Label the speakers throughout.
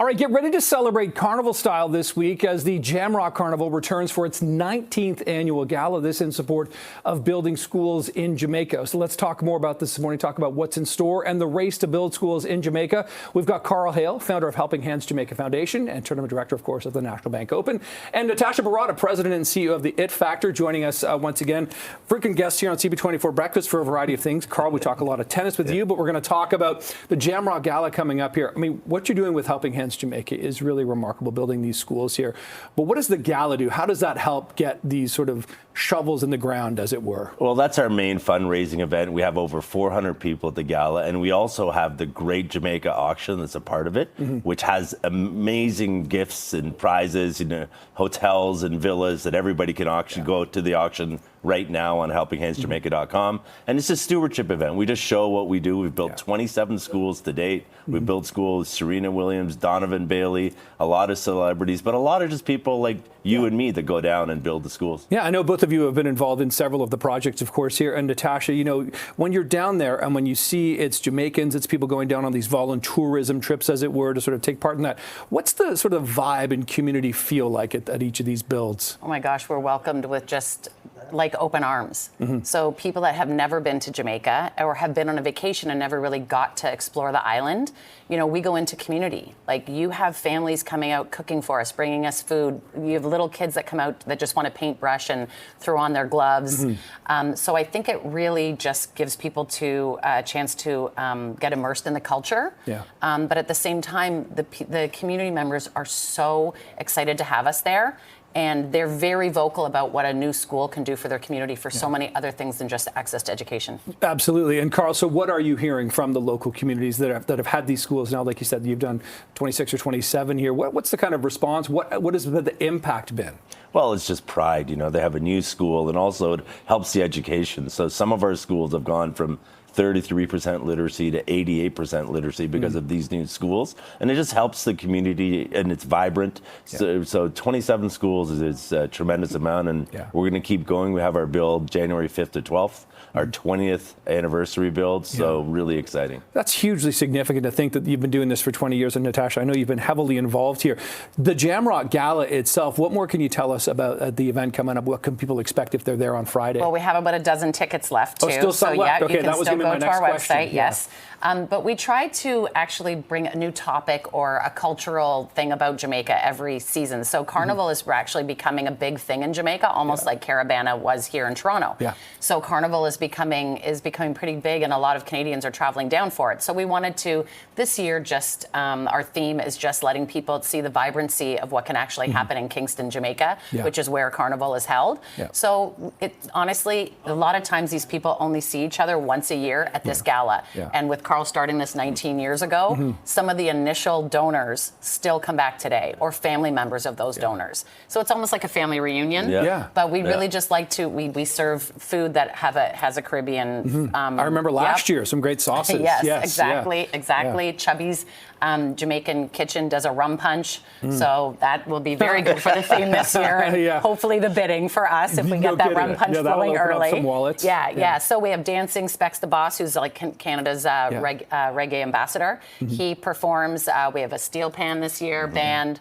Speaker 1: All right, get ready to celebrate Carnival style this week as the Jamrock Carnival returns for its 19th annual gala. This in support of building schools in Jamaica. So let's talk more about this morning, talk about what's in store and the race to build schools in Jamaica. We've got Karl Hale, founder of Helping Hands Jamaica Foundation and tournament director, of course, of the National Bank Open, and Natasha, Borota, president and CEO of the It Factor, joining us once again. Frequent guests here on CB24 Breakfast for a variety of things. Karl, we talk a lot of tennis with you, but we're going to talk about the Jamrock Gala coming up here. I mean, what you're doing with Helping Hands Jamaica is really remarkable, building these schools here. But what does the gala do? How does that help get these sort of shovels in the ground, as it were?
Speaker 2: Well, that's our main fundraising event. We have over 400 people at the gala, and we also have the Great Jamaica auction that's a part of it, which has amazing gifts and prizes, hotels and villas that everybody can auction. Go to the auction right now on helpinghandsjamaica.com. And it's a stewardship event. We just show what we do. We've built 27 schools to date. We've built schools, Serena Williams, Donovan Bailey, a lot of celebrities, but a lot of just people like you and me that go down and build the schools.
Speaker 1: Yeah, I know both of you have been involved in several of the projects, of course, here. And Natasha, when you're down there and when you see it's Jamaicans, it's people going down on these voluntourism trips, as it were, to sort of take part in that, what's the sort of vibe and community feel like at each of these builds?
Speaker 3: Oh my gosh, we're welcomed with just like open arms. So people that have never been to Jamaica or have been on a vacation and never really got to explore the island, we go into community. Like, you have families coming out cooking for us, bringing us food. You have little kids that come out that just want to paintbrush and throw on their gloves. So I think it really just gives people a chance to get immersed in the culture. But at the same time, the community members are so excited to have us there. And they're very vocal about what a new school can do for their community for so many other things than just access to education. Absolutely.
Speaker 1: And Karl, so what are you hearing from the local communities that have had these schools now? Like you said, you've done 26 or 27 here. What's the kind of response? What has the impact been?
Speaker 2: Well, it's just pride. They have a new school, and also it helps the education. So some of our schools have gone from 33% literacy to 88% literacy because of these new schools. And it just helps the community, and it's vibrant. So 27 schools is a tremendous amount, and we're going to keep going. We have our build January 5th to 12th, our 20th anniversary build, so really exciting.
Speaker 1: That's hugely significant to think that you've been doing this for 20 years. And Natasha, I know you've been heavily involved here. The Jamrock Gala itself, what more can you tell us about the event coming up? What can people expect if they're there on Friday?
Speaker 3: Well, we have about a dozen tickets left, too.
Speaker 1: Oh, still some left. Okay, that was going to be my next question.
Speaker 3: Website, yes. But we try to actually bring a new topic or a cultural thing about Jamaica every season. So Carnival is actually becoming a big thing in Jamaica, almost like Caravana was here in Toronto. So Carnival is becoming pretty big, and a lot of Canadians are traveling down for it. So we wanted to, this year, our theme is just letting people see the vibrancy of what can actually happen in Kingston, Jamaica, which is where Carnival is held. So honestly, a lot of times these people only see each other once a year at this gala. And with Karl starting this 19 years ago, some of the initial donors still come back today, or family members of those donors. So it's almost like a family reunion. But we really just like to, we serve food that has a Caribbean.
Speaker 1: I remember last year, some great sauces.
Speaker 3: Yes, exactly. Chubby's Jamaican Kitchen does a rum punch. So that will be very good for the theme this year. And hopefully the bidding for us, if we get that rum punch flowing early.
Speaker 1: Some wallets.
Speaker 3: So we have dancing. Specs the Boss, who's like Canada's reggae ambassador. He performs. We have a steel pan this year, band.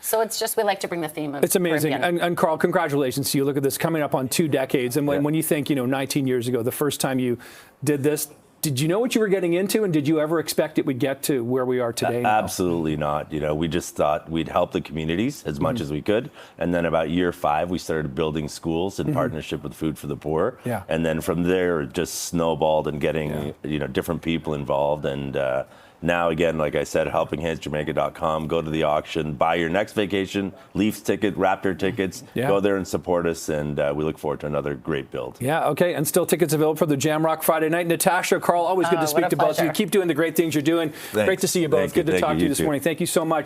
Speaker 3: So it's just, we like to bring the theme of
Speaker 1: It's amazing. And Karl, congratulations to you. Look at this, coming up on 2 decades. And when you think, 19 years ago, the first time you did this, did you know what you were getting into, and did you ever expect it would get to where we are today?
Speaker 2: Absolutely not. We just thought we'd help the communities as much as we could. And then about year 5, we started building schools in partnership with Food for the Poor. And then from there, it just snowballed and getting different people involved. And now, again, like I said, helpinghandsjamaica.com. Go to the auction, buy your next vacation, Leafs ticket, Raptor tickets. Go there and support us, and we look forward to another great build.
Speaker 1: Okay, and still tickets available for the Jamrock Friday night. Natasha, Karl, always good to speak to both of you. Keep doing the great things you're doing. Thanks. Great to see you both. Good to talk to you this morning. Thank you so much.